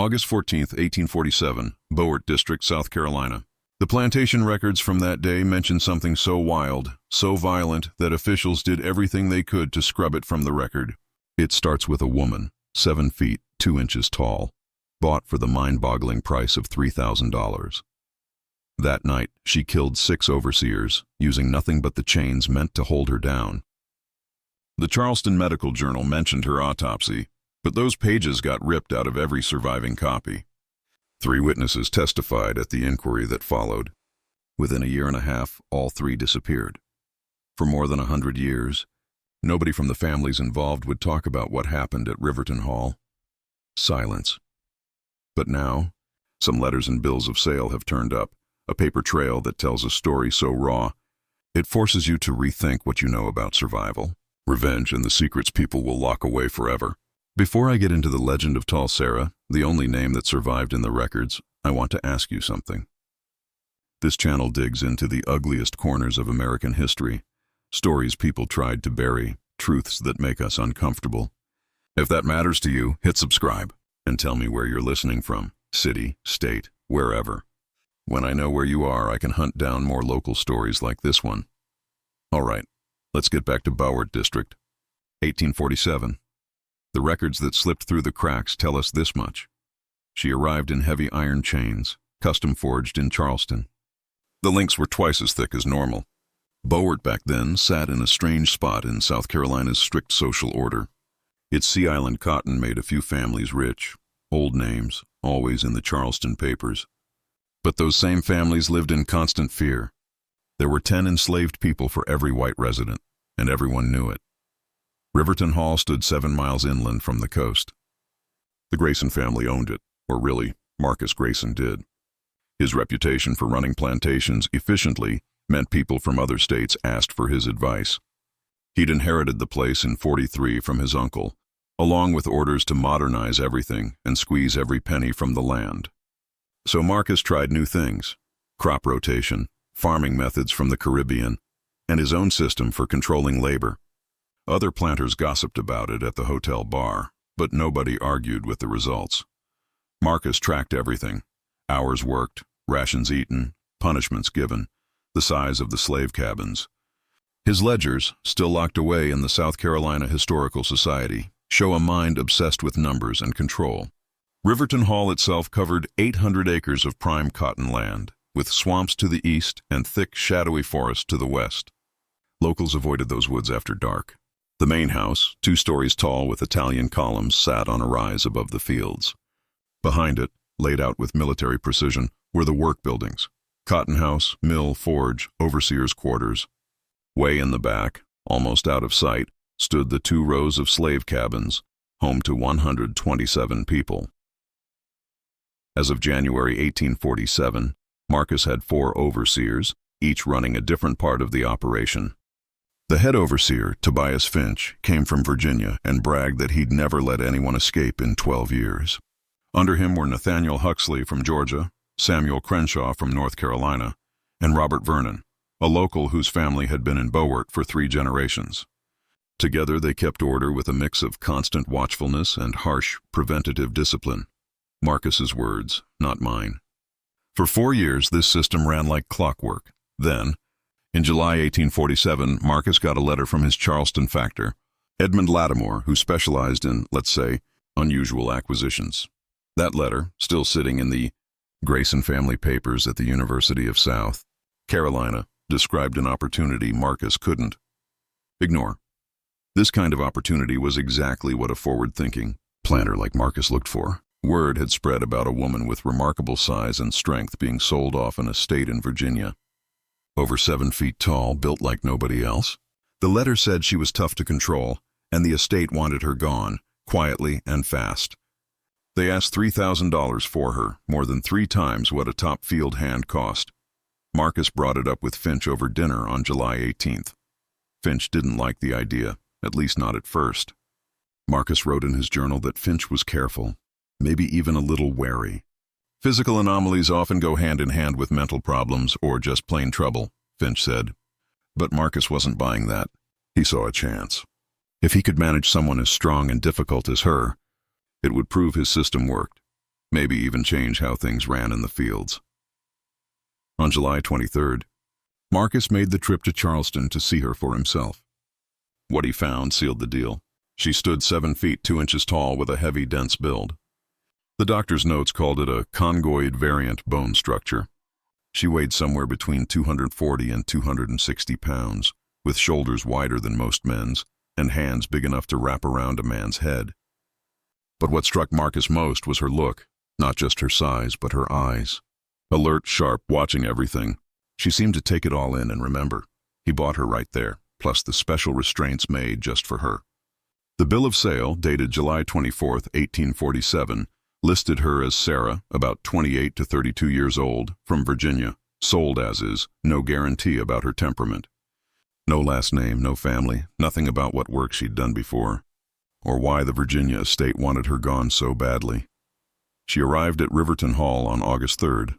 August 14th, 1847, Beaufort District, South Carolina. The plantation records from that day mention something so wild, so violent, that officials did everything they could to scrub it from the record. It starts with a woman, 7 feet, 2 inches tall, bought for the mind-boggling price of $3,000. That night, she killed 6 overseers, using nothing but the chains meant to hold her down. The Charleston Medical Journal mentioned her autopsy, but those pages got ripped out of every surviving copy. 3 witnesses testified at the inquiry that followed. Within a year and a half, all 3 disappeared. For more than 100 years, nobody from the families involved would talk about what happened at Riverton Hall. Silence. But now, some letters and bills of sale have turned up, a paper trail that tells a story so raw, it forces you to rethink what you know about survival, revenge, and the secrets people will lock away forever. Before I get into the legend of Tall Sarah, the only name that survived in the records, I want to ask you something. This channel digs into the ugliest corners of American history, stories people tried to bury, truths that make us uncomfortable. If that matters to you, hit subscribe and tell me where you're listening from, city, state, wherever. When I know where you are, I can hunt down more local stories like this one. All right, let's get back to Beaufort District. 1847. The records that slipped through the cracks tell us this much. She arrived in heavy iron chains, custom forged in Charleston. The links were twice as thick as normal. Beaufort back then sat in a strange spot in South Carolina's strict social order. Its Sea Island cotton made a few families rich, old names, always in the Charleston papers. But those same families lived in constant fear. There were 10 enslaved people for every white resident, and everyone knew it. Riverton Hall stood 7 miles inland from the coast. The Grayson family owned it, or really, Marcus Grayson did. His reputation for running plantations efficiently meant people from other states asked for his advice. He'd inherited the place in '43 from his uncle, along with orders to modernize everything and squeeze every penny from the land. So Marcus tried new things: crop rotation, farming methods from the Caribbean, and his own system for controlling labor. Other planters gossiped about it at the hotel bar, but nobody argued with the results. Marcus tracked everything: hours worked, rations eaten, punishments given, the size of the slave cabins. His ledgers, still locked away in the South Carolina Historical Society, show a mind obsessed with numbers and control. Riverton Hall itself covered 800 acres of prime cotton land, with swamps to the east and thick, shadowy forest to the west. Locals avoided those woods after dark. The main house, 2 stories tall with Italian columns, sat on a rise above the fields. Behind it, laid out with military precision, were the work buildings: cotton house, mill, forge, overseer's quarters. Way in the back, almost out of sight, stood the 2 rows of slave cabins, home to 127 people. As of January 1847, Marcus had 4 overseers, each running a different part of the operation. The head overseer, Tobias Finch, came from Virginia and bragged that he'd never let anyone escape in 12 years. Under him were Nathaniel Huxley from Georgia, Samuel Crenshaw from North Carolina, and Robert Vernon, a local whose family had been in Beaufort for 3 generations. Together they kept order with a mix of constant watchfulness and harsh, preventative discipline. Marcus's words, not mine. For 4 years, this system ran like clockwork. Then, in July 1847, Marcus got a letter from his Charleston factor, Edmund Lattimore, who specialized in, let's say, unusual acquisitions. That letter, still sitting in the Grayson family papers at the University of South Carolina, described an opportunity Marcus couldn't ignore. This kind of opportunity was exactly what a forward-thinking planter like Marcus looked for. Word had spread about a woman with remarkable size and strength being sold off an estate in Virginia. Over 7 feet tall, built like nobody else. The letter said she was tough to control, and the estate wanted her gone, quietly and fast. They asked $3,000 for her, more than 3 times what a top field hand cost. Marcus brought it up with Finch over dinner on July 18th. Finch didn't like the idea, at least not at first. Marcus wrote in his journal that Finch was careful, maybe even a little wary. Physical anomalies often go hand in hand with mental problems or just plain trouble, Finch said. But Marcus wasn't buying that. He saw a chance. If he could manage someone as strong and difficult as her, it would prove his system worked. maybe even change how things ran in the fields. On July 23rd, Marcus made the trip to Charleston to see her for himself. What he found sealed the deal. She stood 7 feet 2 inches tall with a heavy, dense build. The doctor's notes called it a congoid variant bone structure. She weighed somewhere between 240 and 260 pounds, with shoulders wider than most men's and hands big enough to wrap around a man's head. But what struck Marcus most was her look, not just her size, but her eyes. Alert, sharp, watching everything. She seemed to take it all in and remember. He bought her right there, plus the special restraints made just for her. The bill of sale, dated July 24, 1847, listed her as Sarah, about 28 to 32 years old, from Virginia, sold as is, no guarantee about her temperament. No last name, no family, nothing about what work she'd done before, or why the Virginia estate wanted her gone so badly. She arrived at Riverton Hall on August 3rd.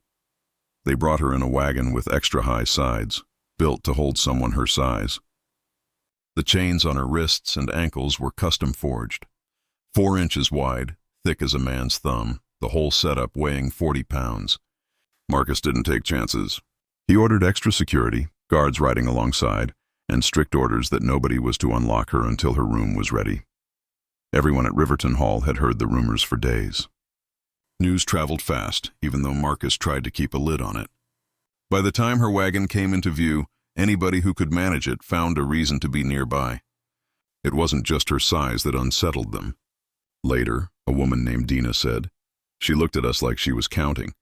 They brought her in a wagon with extra high sides, built to hold someone her size. The chains on her wrists and ankles were custom forged, 4 inches wide, thick as a man's thumb, the whole setup weighing 40 pounds. Marcus didn't take chances. He ordered extra security, guards riding alongside, and strict orders that nobody was to unlock her until her room was ready. Everyone at Riverton Hall had heard the rumors for days. News traveled fast, even though Marcus tried to keep a lid on it. By the time her wagon came into view, anybody who could manage it found a reason to be nearby. It wasn't just her size that unsettled them. Later, a woman named Dinah said, "She looked at us like she was counting,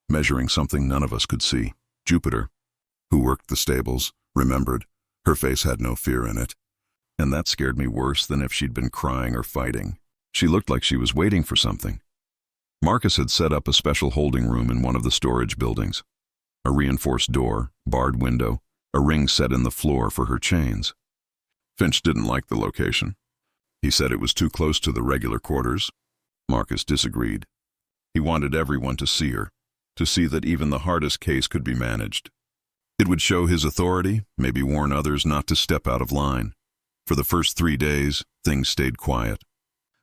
measuring something none of us could see." Jupiter, who worked the stables, remembered. Her face had no fear in it. And that scared me worse than if she'd been crying or fighting. She looked like she was waiting for something. Marcus had set up a special holding room in one of the storage buildings. A reinforced door, barred window, a ring set in the floor for her chains. Finch didn't like the location. He said it was too close to the regular quarters. Marcus disagreed. He wanted everyone to see her, to see that even the hardest case could be managed. It would show his authority, maybe warn others not to step out of line. For the first 3 days, things stayed quiet.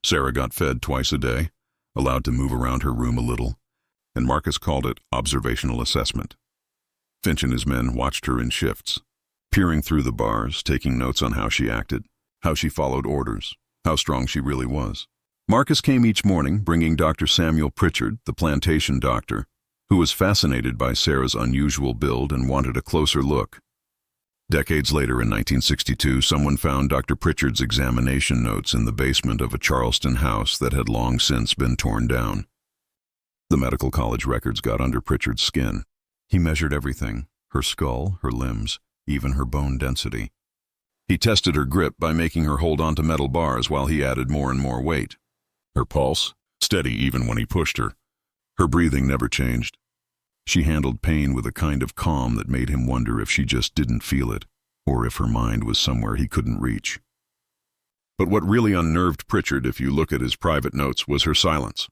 Sarah got fed twice a day, allowed to move around her room a little, and Marcus called it observational assessment. Finch and his men watched her in shifts, peering through the bars, taking notes on how she acted, how she followed orders, how strong she really was. Marcus came each morning bringing Dr. Samuel Pritchard, the plantation doctor, who was fascinated by Sarah's unusual build and wanted a closer look. Decades later, in 1962, someone found Dr. Pritchard's examination notes in the basement of a Charleston house that had long since been torn down. The medical college records got under Pritchard's skin. He measured everything, her skull, her limbs, even her bone density. He tested her grip by making her hold onto metal bars while he added more and more weight. Her pulse, steady even when he pushed her. Her breathing never changed. She handled pain with a kind of calm that made him wonder if she just didn't feel it, or if her mind was somewhere he couldn't reach. But what really unnerved Pritchard, if you look at his private notes, was her silence.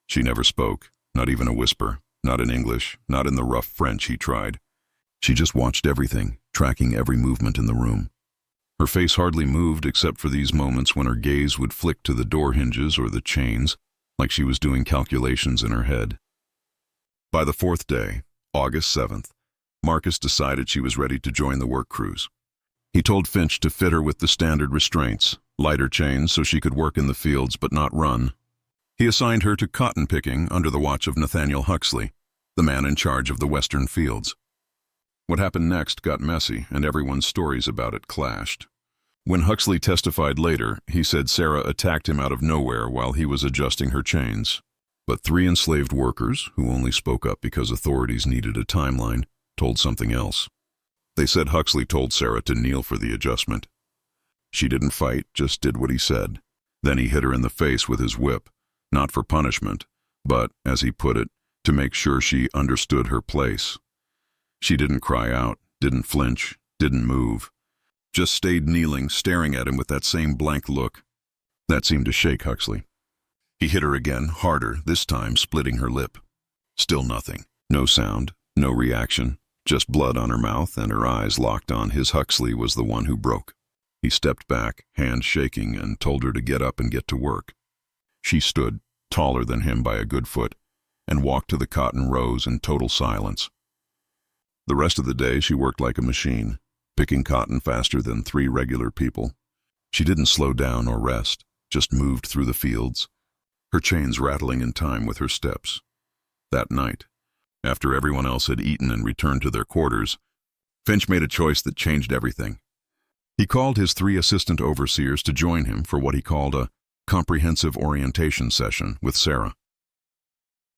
She never spoke, not even a whisper, not in English, not in the rough French he tried. She just watched everything, tracking every movement in the room. Her face hardly moved except for these moments when her gaze would flick to the door hinges or the chains, like she was doing calculations in her head. By the 4th day, August 7th, Marcus decided she was ready to join the work crews. He told Finch to fit her with the standard restraints, lighter chains so she could work in the fields but not run. He assigned her to cotton picking under the watch of Nathaniel Huxley, the man in charge of the western fields. What happened next got messy, and everyone's stories about it clashed. When Huxley testified later, he said Sarah attacked him out of nowhere while he was adjusting her chains. But 3 enslaved workers, who only spoke up because authorities needed a timeline, told something else. They said Huxley told Sarah to kneel for the adjustment. She didn't fight, just did what he said. Then he hit her in the face with his whip, not for punishment, but, as he put it, to make sure she understood her place. She didn't cry out, didn't flinch, didn't move, just stayed kneeling, staring at him with that same blank look. That seemed to shake Huxley. He hit her again, harder, this time splitting her lip. Still nothing. No sound, no reaction, just blood on her mouth and her eyes locked on his. Huxley was the one who broke. He stepped back, hands shaking, and told her to get up and get to work. She stood, taller than him by a good foot, and walked to the cotton rows in total silence. The rest of the day she worked like a machine, picking cotton faster than 3 regular people. She didn't slow down or rest, just moved through the fields, her chains rattling in time with her steps. That night, after everyone else had eaten and returned to their quarters, Finch made a choice that changed everything. He called his 3 assistant overseers to join him for what he called a comprehensive orientation session with Sarah.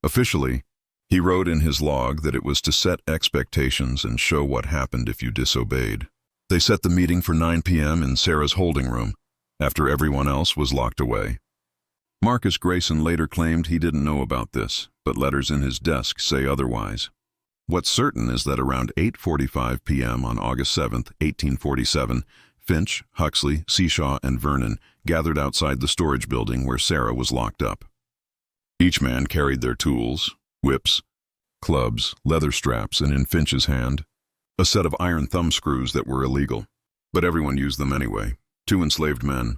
Officially, he wrote in his log that it was to set expectations and show what happened if you disobeyed. They set the meeting for 9 p.m. in Sarah's holding room, after everyone else was locked away. Marcus Grayson later claimed he didn't know about this, but letters in his desk say otherwise. What's certain is that around 8:45 p.m. on August 7, 1847, Finch, Huxley, Seashaw, and Vernon gathered outside the storage building where Sarah was locked up. Each man carried their tools, whips, clubs, leather straps, and in Finch's hand, a set of iron thumb screws that were illegal. But everyone used them anyway. 2 enslaved men,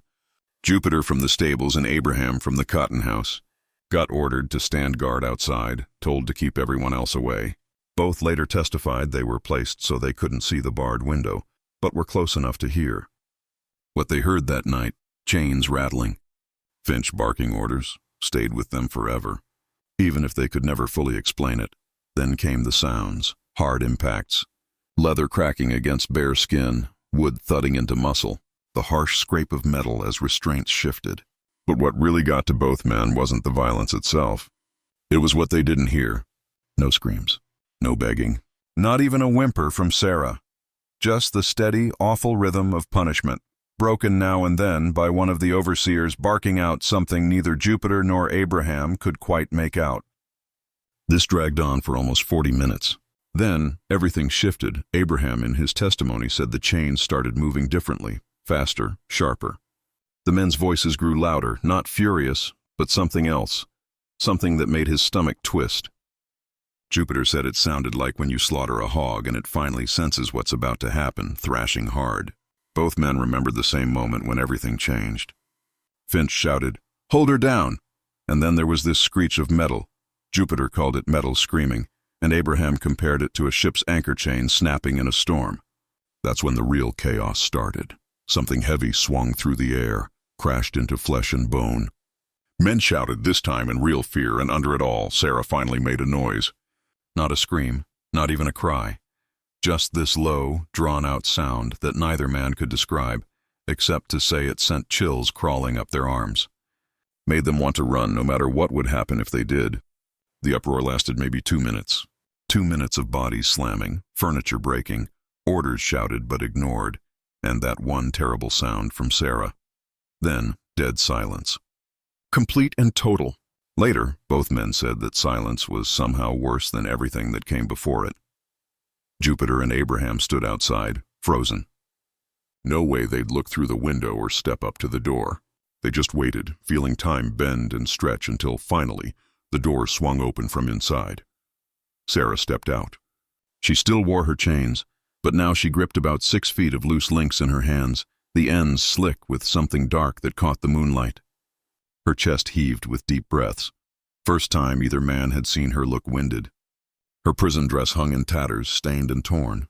Jupiter from the stables and Abraham from the cotton house, got ordered to stand guard outside, told to keep everyone else away. Both later testified they were placed so they couldn't see the barred window, but were close enough to hear. What they heard that night, chains rattling, Finch barking orders, stayed with them forever. Even if they could never fully explain it, then came the sounds, hard impacts, leather cracking against bare skin, wood thudding into muscle, the harsh scrape of metal as restraints shifted. But what really got to both men wasn't the violence itself. It was what they didn't hear. No screams, no begging, not even a whimper from Sarah. Just the steady, awful rhythm of punishment, broken now and then by one of the overseers barking out something neither Jupiter nor Abraham could quite make out. This dragged on for almost 40 minutes. Then, everything shifted. Abraham, in his testimony, said the chains started moving differently, faster, sharper. The men's voices grew louder, not furious, but something else, something that made his stomach twist. Jupiter said it sounded like when you slaughter a hog and it finally senses what's about to happen, thrashing hard. Both men remembered the same moment when everything changed. Finch shouted, "Hold her down!" And then there was this screech of metal. Jupiter called it metal screaming, and Abraham compared it to a ship's anchor chain snapping in a storm. That's when the real chaos started. Something heavy swung through the air, crashed into flesh and bone. Men shouted, this time in real fear, and under it all, Sarah finally made a noise. Not a scream, not even a cry. Just this low, drawn-out sound that neither man could describe, except to say it sent chills crawling up their arms. Made them want to run no matter what would happen if they did. The uproar lasted maybe 2 minutes. 2 minutes of bodies slamming, furniture breaking, orders shouted but ignored, and that one terrible sound from Sarah. Then, dead silence. Complete and total. Later, both men said that silence was somehow worse than everything that came before it. Jupiter and Abraham stood outside, frozen. No way they'd look through the window or step up to the door. They just waited, feeling time bend and stretch until finally the door swung open from inside. Sarah stepped out. She still wore her chains, but now she gripped about 6 feet of loose links in her hands, the ends slick with something dark that caught the moonlight. Her chest heaved with deep breaths. First time either man had seen her look winded. Her prison dress hung in tatters, stained and torn.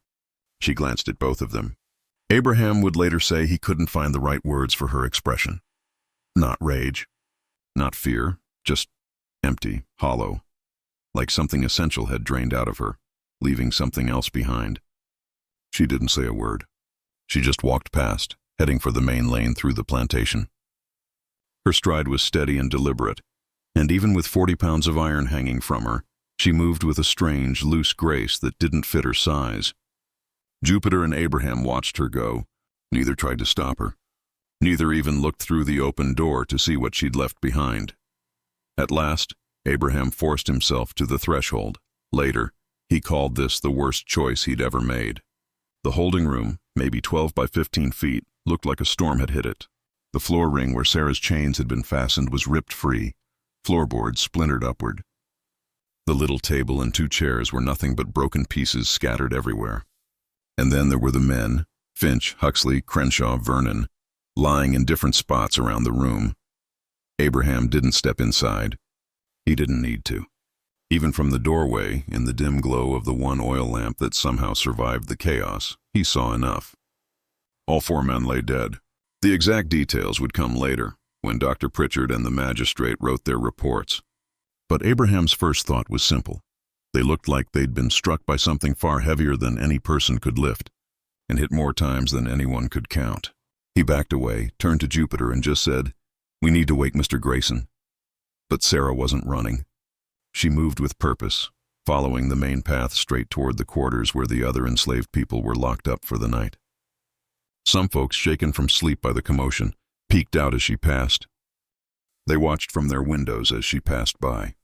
She glanced at both of them. Abraham would later say he couldn't find the right words for her expression. Not rage, not fear, just empty, hollow, like something essential had drained out of her, leaving something else behind. She didn't say a word. She just walked past, heading for the main lane through the plantation. Her stride was steady and deliberate, and even with 40 pounds of iron hanging from her, she moved with a strange, loose grace that didn't fit her size. Jupiter and Abraham watched her go. Neither tried to stop her. Neither even looked through the open door to see what she'd left behind. At last, Abraham forced himself to the threshold. Later, he called this the worst choice he'd ever made. The holding room, maybe 12 by 15 feet, looked like a storm had hit it. The floor ring where Sarah's chains had been fastened was ripped free, floorboards splintered upward. The little table and 2 chairs were nothing but broken pieces scattered everywhere. And then there were the men, Finch, Huxley, Crenshaw, Vernon, lying in different spots around the room. Abraham didn't step inside. He didn't need to. Even from the doorway, in the dim glow of the one oil lamp that somehow survived the chaos, he saw enough. All 4 men lay dead. The exact details would come later, when Dr. Pritchard and the magistrate wrote their reports. But Abraham's first thought was simple. They looked like they'd been struck by something far heavier than any person could lift, and hit more times than anyone could count. He backed away, turned to Jupiter, and just said, "We need to wake Mr. Grayson." But Sarah wasn't running. She moved with purpose, following the main path straight toward the quarters where the other enslaved people were locked up for the night. Some folks, shaken from sleep by the commotion, peeked out as she passed. They watched from their windows as she passed by.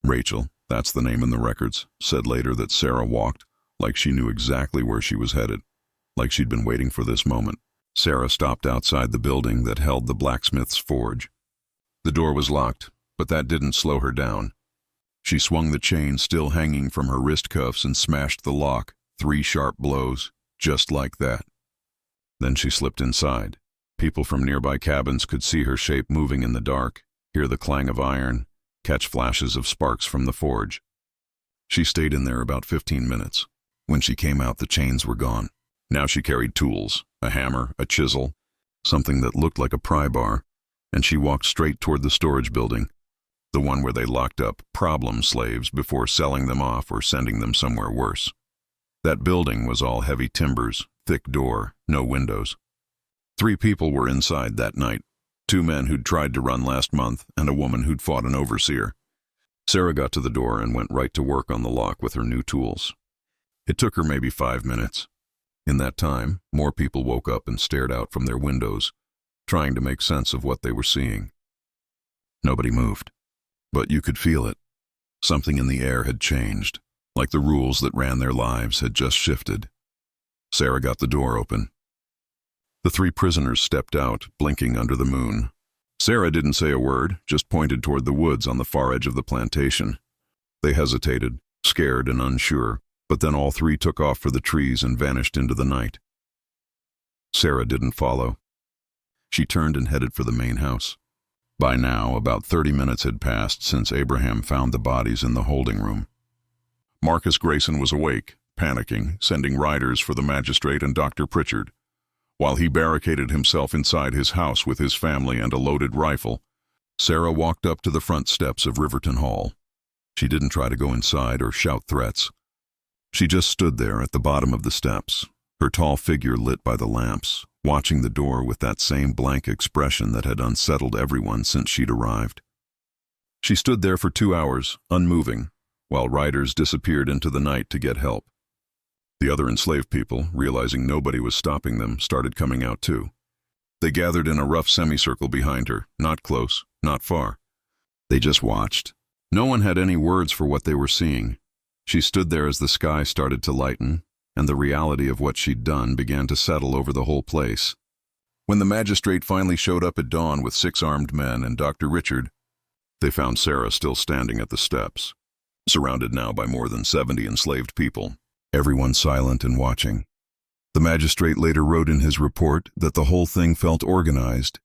Rachel, that's the name in the records, said later that Sarah walked like she knew exactly where she was headed, like she'd been waiting for this moment. Sarah stopped outside the building that held the blacksmith's forge. The door was locked, but that didn't slow her down. She swung the chain still hanging from her wrist cuffs and smashed the lock, 3 sharp blows, just like that. Then she slipped inside. People from nearby cabins could see her shape moving in the dark, hear the clang of iron, catch flashes of sparks from the forge. She stayed in there about 15 minutes. When she came out, the chains were gone. Now she carried tools, a hammer, a chisel, something that looked like a pry bar, and she walked straight toward the storage building, the one where they locked up problem slaves before selling them off or sending them somewhere worse. That building was all heavy timbers, thick door, no windows. 3 people were inside that night, 2 men who'd tried to run last month and a woman who'd fought an overseer. Sarah got to the door and went right to work on the lock with her new tools. It took her maybe 5 minutes. In that time, more people woke up and stared out from their windows, trying to make sense of what they were seeing. Nobody moved, but you could feel it. Something in the air had changed, like the rules that ran their lives had just shifted. Sarah got the door open. The 3 prisoners stepped out, blinking under the moon. Sarah didn't say a word, just pointed toward the woods on the far edge of the plantation. They hesitated, scared and unsure, but then all 3 took off for the trees and vanished into the night. Sarah didn't follow. She turned and headed for the main house. By now, about 30 minutes had passed since Abraham found the bodies in the holding room. Marcus Grayson was awake, panicking, sending riders for the magistrate and Dr. Pritchard. While he barricaded himself inside his house with his family and a loaded rifle, Sarah walked up to the front steps of Riverton Hall. She didn't try to go inside or shout threats. She just stood there at the bottom of the steps, her tall figure lit by the lamps, watching the door with that same blank expression that had unsettled everyone since she'd arrived. She stood there for 2 hours, unmoving, while riders disappeared into the night to get help. The other enslaved people, realizing nobody was stopping them, started coming out too. They gathered in a rough semicircle behind her, not close, not far. They just watched. No one had any words for what they were seeing. She stood there as the sky started to lighten, and the reality of what she'd done began to settle over the whole place. When the magistrate finally showed up at dawn with 6 armed men and Dr. Richard, they found Sarah still standing at the steps, surrounded now by more than 70 enslaved people, everyone silent and watching. The magistrate later wrote in his report that the whole thing felt organized,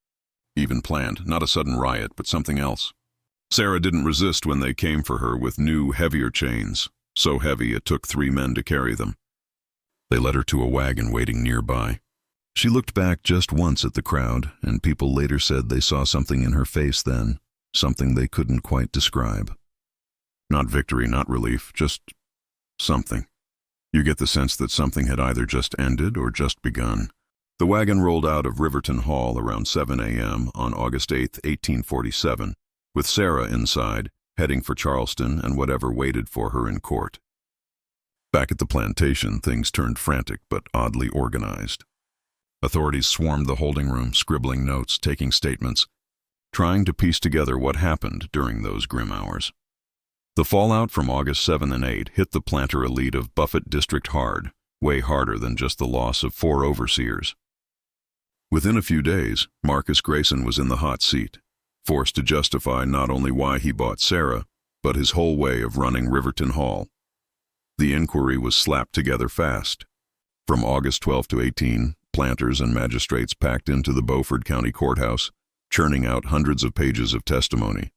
even planned, not a sudden riot, but something else. Sarah didn't resist when they came for her with new, heavier chains, so heavy it took 3 men to carry them. They led her to a wagon waiting nearby. She looked back just once at the crowd, and people later said they saw something in her face then, something they couldn't quite describe. Not victory, not relief, just something. You get the sense that something had either just ended or just begun. The wagon rolled out of Riverton Hall around 7 a.m. on August 8, 1847, with Sarah inside, heading for Charleston and whatever waited for her in court. Back at the plantation, things turned frantic but oddly organized. Authorities swarmed the holding room, scribbling notes, taking statements, trying to piece together what happened during those grim hours. The fallout from August 7 and 8 hit the planter elite of Buffett District hard, way harder than just the loss of 4 overseers. Within a few days, Marcus Grayson was in the hot seat, forced to justify not only why he bought Sarah, but his whole way of running Riverton Hall. The inquiry was slapped together fast. From August 12 to 18, planters and magistrates packed into the Beaufort County Courthouse, churning out hundreds of pages of testimony.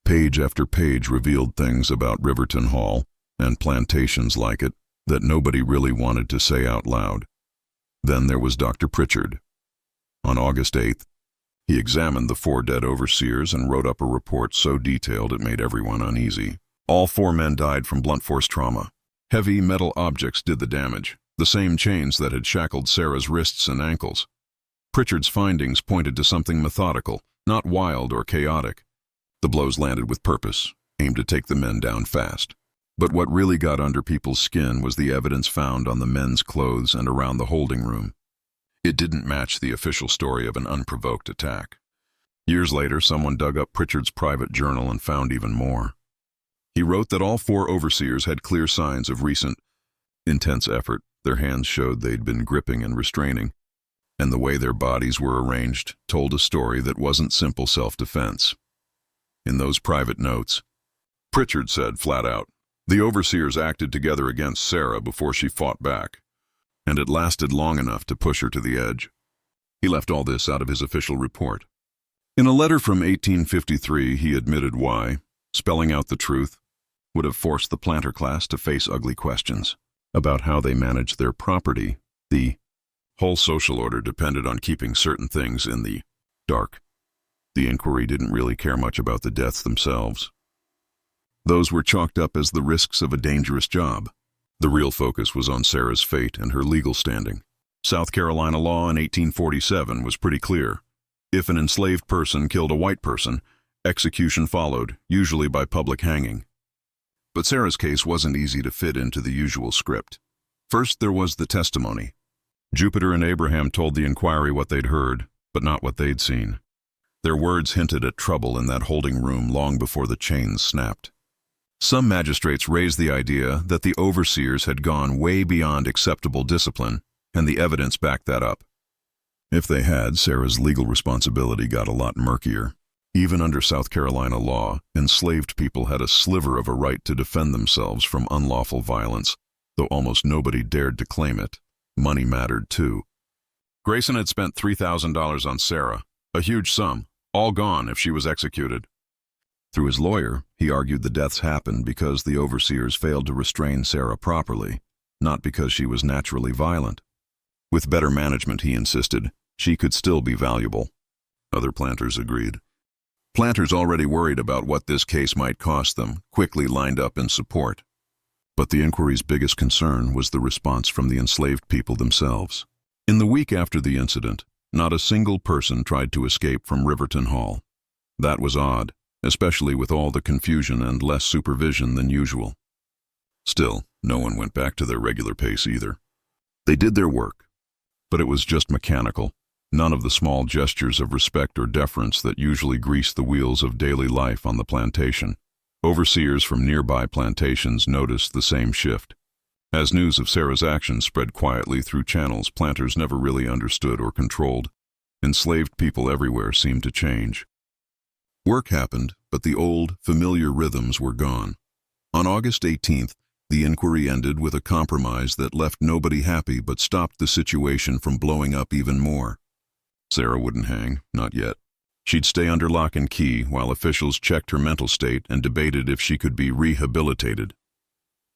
Page after page revealed things about Riverton Hall and plantations like it that nobody really wanted to say out loud. Then there was Dr. Pritchard. On August 8th, he examined the 4 dead overseers and wrote up a report so detailed it made everyone uneasy. All 4 men died from blunt force trauma. Heavy metal objects did the damage, the same chains that had shackled Sarah's wrists and ankles. Pritchard's findings pointed to something methodical, not wild or chaotic. The blows landed with purpose, aimed to take the men down fast. But what really got under people's skin was the evidence found on the men's clothes and around the holding room. It didn't match the official story of an unprovoked attack. Years later, someone dug up Pritchard's private journal and found even more. He wrote that all 4 overseers had clear signs of recent, intense effort. Their hands showed they'd been gripping and restraining, and the way their bodies were arranged told a story that wasn't simple self-defense. In those private notes, Pritchard said flat out, "The overseers acted together against Sarah before she fought back, and it lasted long enough to push her to the edge." He left all this out of his official report. In a letter from 1853, he admitted why, spelling out the truth, would have forced the planter class to face ugly questions about how they managed their property. The whole social order depended on keeping certain things in the dark. The inquiry didn't really care much about the deaths themselves. Those were chalked up as the risks of a dangerous job. The real focus was on Sarah's fate and her legal standing. South Carolina law in 1847 was pretty clear. If an enslaved person killed a white person, execution followed, usually by public hanging. But Sarah's case wasn't easy to fit into the usual script. First, there was the testimony. Jupiter and Abraham told the inquiry what they'd heard, but not what they'd seen. Their words hinted at trouble in that holding room long before the chains snapped. Some magistrates raised the idea that the overseers had gone way beyond acceptable discipline, and the evidence backed that up. If they had, Sarah's legal responsibility got a lot murkier. Even under South Carolina law, enslaved people had a sliver of a right to defend themselves from unlawful violence, though almost nobody dared to claim it. Money mattered too. Grayson had spent $3,000 on Sarah, a huge sum, all gone if she was executed. Through his lawyer, he argued the deaths happened because the overseers failed to restrain Sarah properly, not because she was naturally violent. With better management, he insisted, she could still be valuable. Other planters agreed. Planters already worried about what this case might cost them quickly lined up in support. But the inquiry's biggest concern was the response from the enslaved people themselves. In the week after the incident, not a single person tried to escape from Riverton Hall. That was odd, especially with all the confusion and less supervision than usual. Still, no one went back to their regular pace either. They did their work, but it was just mechanical. None of the small gestures of respect or deference that usually grease the wheels of daily life on the plantation. Overseers from nearby plantations noticed the same shift. As news of Sarah's actions spread quietly through channels planters never really understood or controlled, enslaved people everywhere seemed to change. Work happened, but the old, familiar rhythms were gone. On August 18th, the inquiry ended with a compromise that left nobody happy but stopped the situation from blowing up even more. Sarah wouldn't hang, not yet. She'd stay under lock and key while officials checked her mental state and debated if she could be rehabilitated.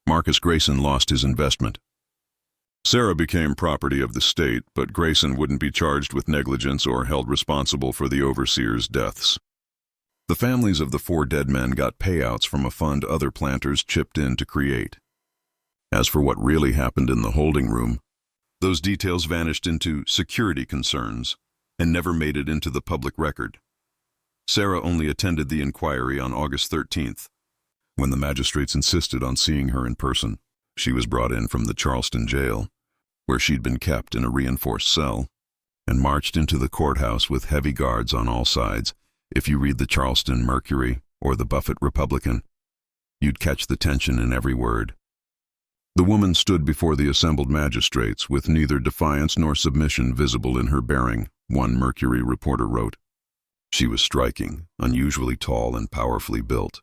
Marcus Grayson lost his investment. Sarah became property of the state, but Grayson wouldn't be charged with negligence or held responsible for the overseers' deaths. The families of the 4 dead men got payouts from a fund other planters chipped in to create. As for what really happened in the holding room, those details vanished into security concerns and never made it into the public record. Sarah only attended the inquiry on August 13th. When the magistrates insisted on seeing her in person, she was brought in from the Charleston jail, where she'd been kept in a reinforced cell, and marched into the courthouse with heavy guards on all sides. If you read the Charleston Mercury or the Buffett Republican, you'd catch the tension in every word. The woman stood before the assembled magistrates with neither defiance nor submission visible in her bearing, one Mercury reporter wrote. She was striking, unusually tall and powerfully built.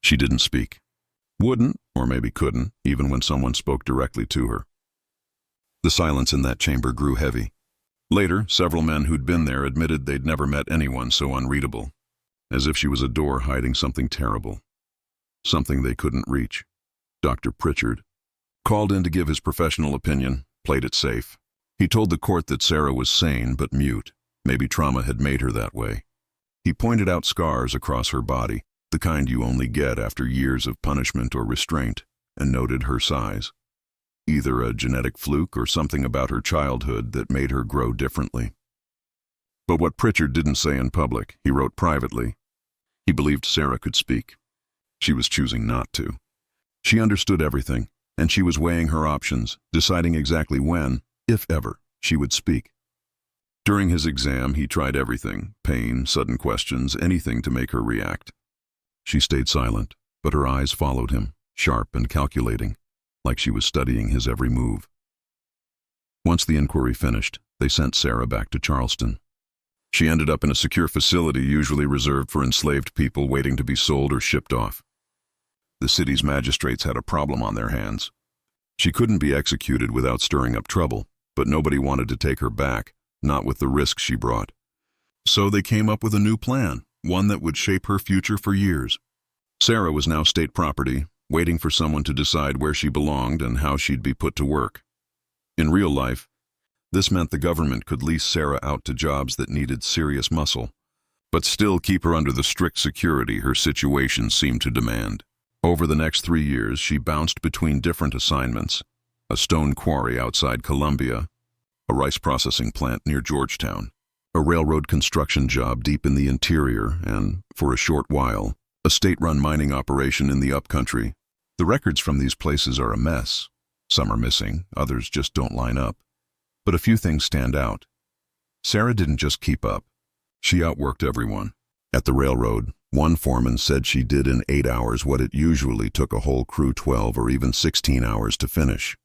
She didn't speak. Wouldn't, or maybe couldn't, even when someone spoke directly to her. The silence in that chamber grew heavy. Later, several men who'd been there admitted they'd never met anyone so unreadable. as if she was a door hiding something terrible, something they couldn't reach. Dr. Pritchard called in to give his professional opinion, played it safe. He told the court that Sarah was sane but mute. Maybe trauma had made her that way. He pointed out scars across her body, the kind you only get after years of punishment or restraint, and noted her size. Either a genetic fluke or something about her childhood that made her grow differently. But what Pritchard didn't say in public, he wrote privately. He believed Sarah could speak. She was choosing not to. She understood everything, and she was weighing her options, deciding exactly when, if ever, she would speak. During his exam, he tried everything, pain, sudden questions, anything to make her react. She stayed silent, but her eyes followed him, sharp and calculating, like she was studying his every move. Once the inquiry finished, they sent Sarah back to Charleston. She ended up in a secure facility usually reserved for enslaved people waiting to be sold or shipped off. The city's magistrates had a problem on their hands. She couldn't be executed without stirring up trouble, but nobody wanted to take her back, not with the risk she brought. So they came up with a new plan, one that would shape her future for years. Sarah was now state property, waiting for someone to decide where she belonged and how she'd be put to work. In real life, this meant the government could lease Sarah out to jobs that needed serious muscle, but still keep her under the strict security her situation seemed to demand. Over the next 3 years, she bounced between different assignments: a stone quarry outside Columbia, a rice processing plant near Georgetown, a railroad construction job deep in the interior, and, for a short while, a state-run mining operation in the upcountry. The records from these places are a mess. Some are missing, others just don't line up. But a few things stand out. Sarah didn't just keep up. She outworked everyone. At the railroad, one foreman said she did in 8 hours what it usually took a whole crew 12 or even 16 hours to finish.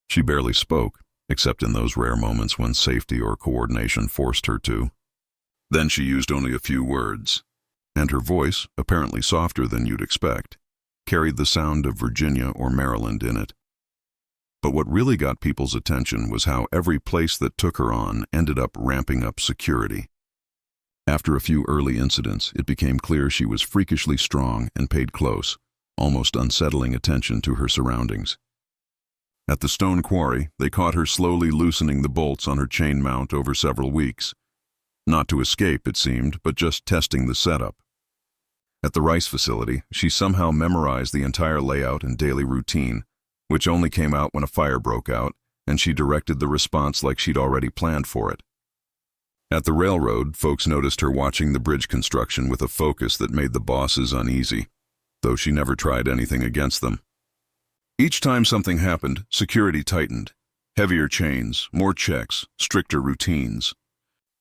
She barely spoke, except in those rare moments when safety or coordination forced her to. Then she used only a few words, and her voice, apparently softer than you'd expect, carried the sound of Virginia or Maryland in it. But what really got people's attention was how every place that took her on ended up ramping up security. After a few early incidents, it became clear she was freakishly strong and paid close, almost unsettling attention to her surroundings. At the stone quarry, they caught her slowly loosening the bolts on her chain mount over several weeks. Not to escape, it seemed, but just testing the setup. At the rice facility, she somehow memorized the entire layout and daily routine, which only came out when a fire broke out, and she directed the response like she'd already planned for it. At the railroad, folks noticed her watching the bridge construction with a focus that made the bosses uneasy, though she never tried anything against them. Each time something happened, security tightened. Heavier chains, more checks, stricter routines.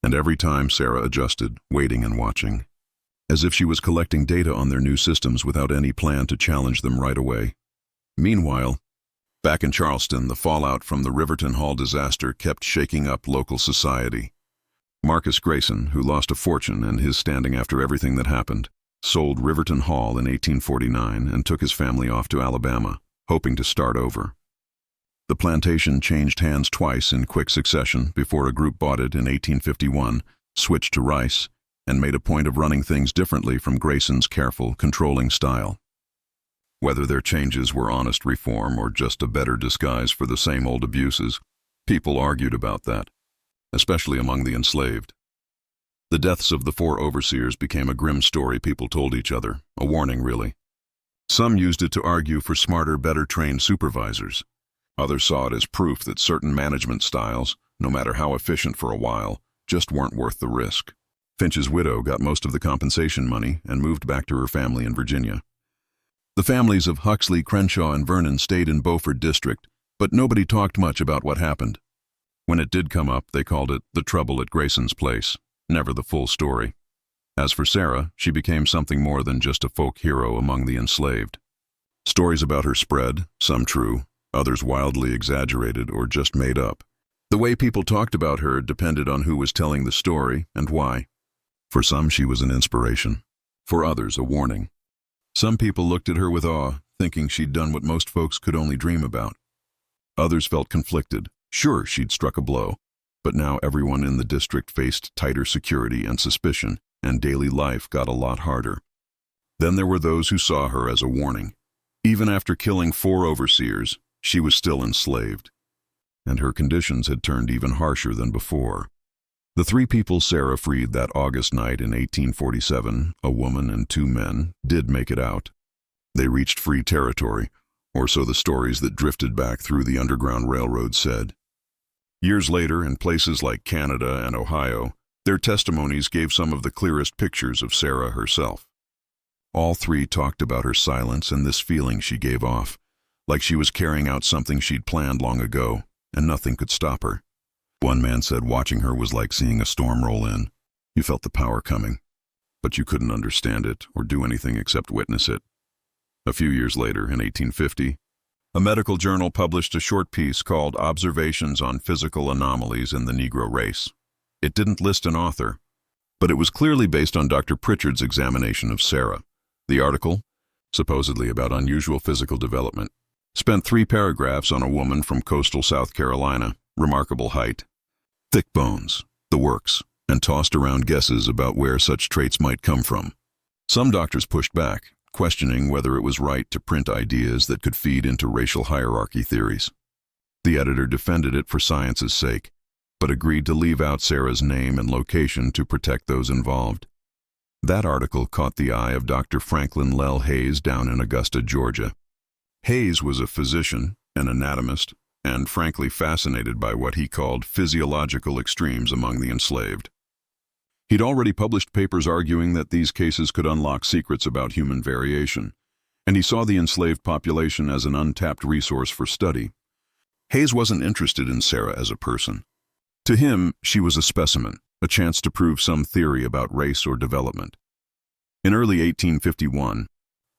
And every time Sarah adjusted, waiting and watching, as if she was collecting data on their new systems without any plan to challenge them right away. Meanwhile, back in Charleston, the fallout from the Riverton Hall disaster kept shaking up local society. Marcus Grayson, who lost a fortune and his standing after everything that happened, sold Riverton Hall in 1849 and took his family off to Alabama, hoping to start over. The plantation changed hands twice in quick succession before a group bought it in 1851, switched to rice, and made a point of running things differently from Grayson's careful, controlling style. Whether their changes were honest reform or just a better disguise for the same old abuses, people argued about that, especially among the enslaved. The deaths of the 4 overseers became a grim story people told each other, a warning really. Some used it to argue for smarter, better-trained supervisors. Others saw it as proof that certain management styles, no matter how efficient for a while, just weren't worth the risk. Finch's widow got most of the compensation money and moved back to her family in Virginia. The families of Huxley, Crenshaw, and Vernon stayed in Beaufort District, but nobody talked much about what happened. When it did come up, they called it the trouble at Grayson's place, never the full story. As for Sarah, she became something more than just a folk hero among the enslaved. Stories about her spread, some true, others wildly exaggerated or just made up. The way people talked about her depended on who was telling the story and why. For some, she was an inspiration. For others, a warning. Some people looked at her with awe, thinking she'd done what most folks could only dream about. Others felt conflicted. Sure, she'd struck a blow, but now everyone in the district faced tighter security and suspicion, and daily life got a lot harder. Then there were those who saw her as a warning. Even after killing 4 overseers, she was still enslaved, and her conditions had turned even harsher than before. The 3 people Sarah freed that August night in 1847, a woman and 2 men, did make it out. They reached free territory, or so the stories that drifted back through the Underground Railroad said. Years later, in places like Canada and Ohio, their testimonies gave some of the clearest pictures of Sarah herself. All 3 talked about her silence and this feeling she gave off, like she was carrying out something she'd planned long ago, and nothing could stop her. One man said watching her was like seeing a storm roll in. You felt the power coming, but you couldn't understand it or do anything except witness it. A few years later, in 1850, a medical journal published a short piece called Observations on Physical Anomalies in the Negro Race. It didn't list an author, but it was clearly based on Dr. Pritchard's examination of Sarah. The article, supposedly about unusual physical development, spent 3 paragraphs on a woman from coastal South Carolina, remarkable height, thick bones, the works, and tossed around guesses about where such traits might come from. Some doctors pushed back, questioning whether it was right to print ideas that could feed into racial hierarchy theories. The editor defended it for science's sake, but agreed to leave out Sarah's name and location to protect those involved. That article caught the eye of Dr. Franklin Lell Hayes down in Augusta, Georgia. Hayes was a physician, an anatomist, and frankly fascinated by what he called physiological extremes among the enslaved. He'd already published papers arguing that these cases could unlock secrets about human variation, and he saw the enslaved population as an untapped resource for study. Hayes wasn't interested in Sarah as a person. To him, she was a specimen, a chance to prove some theory about race or development. In early 1851,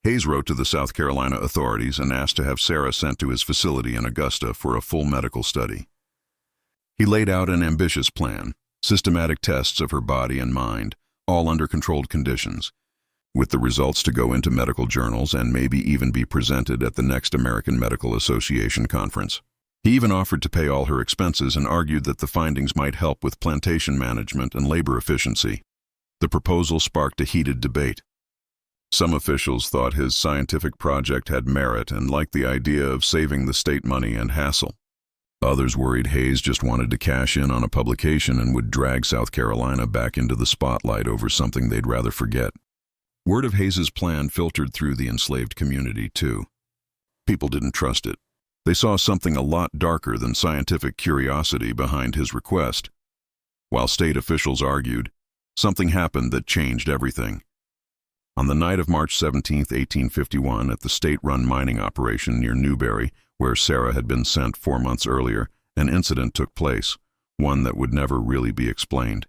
Hayes wrote to the South Carolina authorities and asked to have Sarah sent to his facility in Augusta for a full medical study. He laid out an ambitious plan, systematic tests of her body and mind, all under controlled conditions, with the results to go into medical journals and maybe even be presented at the next American Medical Association conference. He even offered to pay all her expenses and argued that the findings might help with plantation management and labor efficiency. The proposal sparked a heated debate. Some officials thought his scientific project had merit and liked the idea of saving the state money and hassle. Others worried Hayes just wanted to cash in on a publication and would drag South Carolina back into the spotlight over something they'd rather forget. Word of Hayes's plan filtered through the enslaved community, too. People didn't trust it. They saw something a lot darker than scientific curiosity behind his request. While state officials argued, something happened that changed everything. On the night of March 17, 1851, at the state-run mining operation near Newberry, where Sarah had been sent 4 months earlier, an incident took place, one that would never really be explained.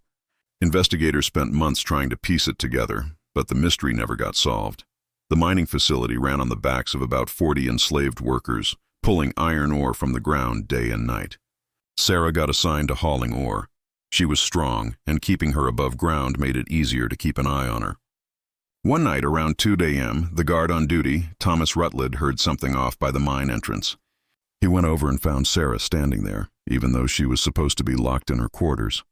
Investigators spent months trying to piece it together, but the mystery never got solved. The mining facility ran on the backs of about 40 enslaved workers, pulling iron ore from the ground day and night. Sarah got assigned to hauling ore. She was strong, and keeping her above ground made it easier to keep an eye on her. One night around 2 a.m., the guard on duty, Thomas Rutledge, heard something off by the mine entrance. He went over and found Sarah standing there, even though she was supposed to be locked in her quarters.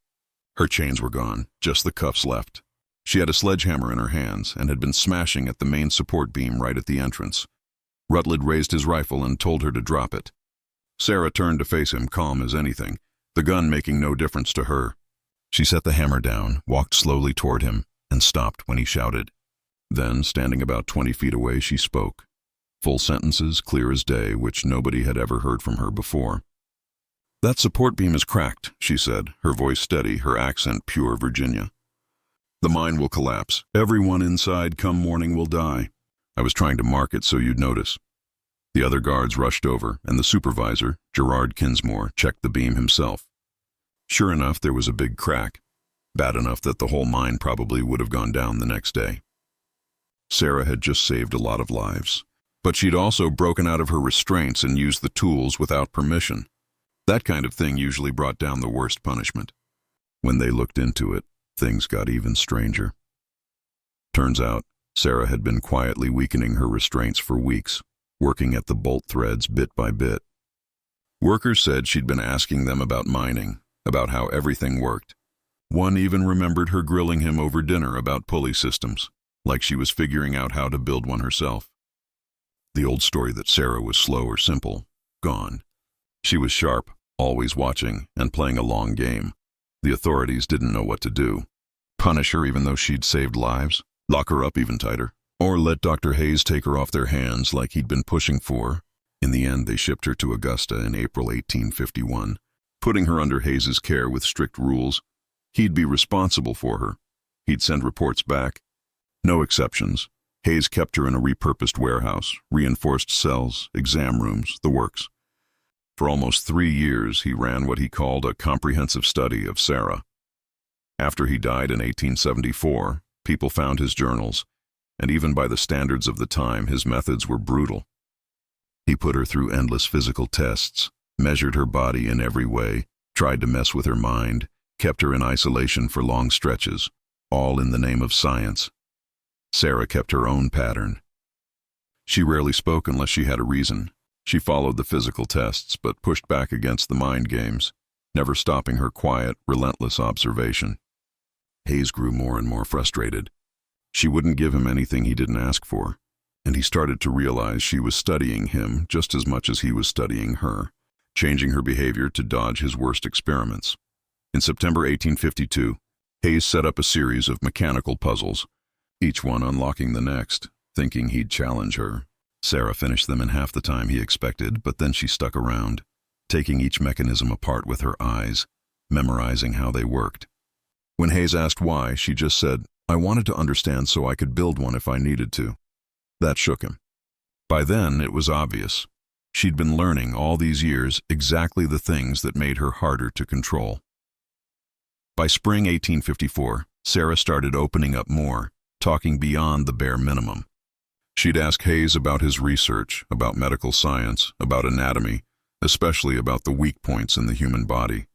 Her chains were gone, just the cuffs left. She had a sledgehammer in her hands and had been smashing at the main support beam right at the entrance. Rutledge raised his rifle and told her to drop it. Sarah turned to face him, calm as anything, the gun making no difference to her. She set the hammer down, walked slowly toward him, and stopped when he shouted. Then, standing about 20 feet away, she spoke. Full sentences, clear as day, which nobody had ever heard from her before. "That support beam is cracked," she said, her voice steady, her accent pure Virginia. "The mine will collapse. Everyone inside come morning will die. I was trying to mark it so you'd notice." The other guards rushed over, and the supervisor, Gerard Kinsmore, checked the beam himself. Sure enough, there was a big crack, bad enough that the whole mine probably would have gone down the next day. Sarah had just saved a lot of lives, but she'd also broken out of her restraints and used the tools without permission. That kind of thing usually brought down the worst punishment. When they looked into it, things got even stranger. Turns out, Sarah had been quietly weakening her restraints for weeks, working at the bolt threads bit by bit. Workers said she'd been asking them about mining, about how everything worked. One even remembered her grilling him over dinner about pulley systems, like she was figuring out how to build one herself. The old story that Sarah was slow or simple, gone. She was sharp, always watching, and playing a long game. The authorities didn't know what to do. Punish her even though she'd saved lives? Lock her up even tighter? Or let Dr. Hayes take her off their hands like he'd been pushing for? In the end, they shipped her to Augusta in April 1851, putting her under Hayes's care with strict rules. He'd be responsible for her. He'd send reports back. No exceptions. Hayes kept her in a repurposed warehouse, reinforced cells, exam rooms, the works. For almost 3 years, he ran what he called a comprehensive study of Sarah. After he died in 1874, people found his journals, and even by the standards of the time, his methods were brutal. He put her through endless physical tests, measured her body in every way, tried to mess with her mind, kept her in isolation for long stretches, all in the name of science. Sarah kept her own pattern. She rarely spoke unless she had a reason. She followed the physical tests, but pushed back against the mind games, never stopping her quiet, relentless observation. Hayes grew more and more frustrated. She wouldn't give him anything he didn't ask for, and he started to realize she was studying him just as much as he was studying her, changing her behavior to dodge his worst experiments. In September 1852, Hayes set up a series of mechanical puzzles, each one unlocking the next, thinking he'd challenge her. Sarah finished them in half the time he expected, but then she stuck around, taking each mechanism apart with her eyes, memorizing how they worked. When Hayes asked why, she just said, "I wanted to understand so I could build one if I needed to." That shook him. By then, it was obvious. She'd been learning all these years exactly the things that made her harder to control. By spring 1854, Sarah started opening up more, talking beyond the bare minimum. She'd ask Hayes about his research, about medical science, about anatomy, especially about the weak points in the human body.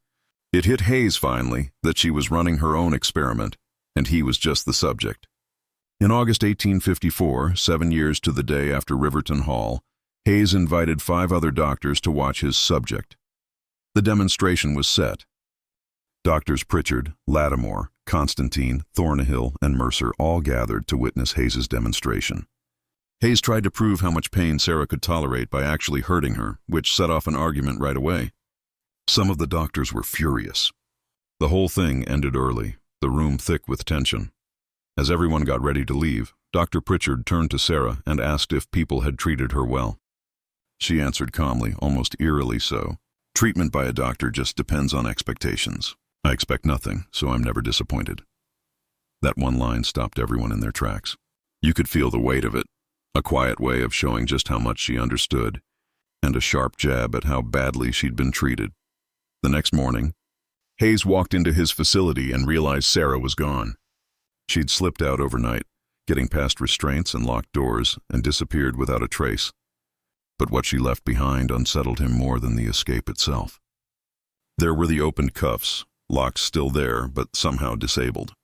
It hit Hayes finally that she was running her own experiment, and he was just the subject. In August 1854, 7 years to the day after Riverton Hall, Hayes invited 5 other doctors to watch his subject. The demonstration was set. Doctors Pritchard, Lattimore, Constantine, Thornhill, and Mercer all gathered to witness Hayes's demonstration. Hayes tried to prove how much pain Sarah could tolerate by actually hurting her, which set off an argument right away. Some of the doctors were furious. The whole thing ended early, the room thick with tension. As everyone got ready to leave, Dr. Pritchard turned to Sarah and asked if people had treated her well. She answered calmly, almost eerily so. "Treatment by a doctor just depends on expectations. I expect nothing, so I'm never disappointed." That one line stopped everyone in their tracks. You could feel the weight of it, a quiet way of showing just how much she understood, and a sharp jab at how badly she'd been treated. The next morning, Hayes walked into his facility and realized Sarah was gone. She'd slipped out overnight, getting past restraints and locked doors, and disappeared without a trace. But what she left behind unsettled him more than the escape itself. There were the opened cuffs, locks still there, but somehow disabled.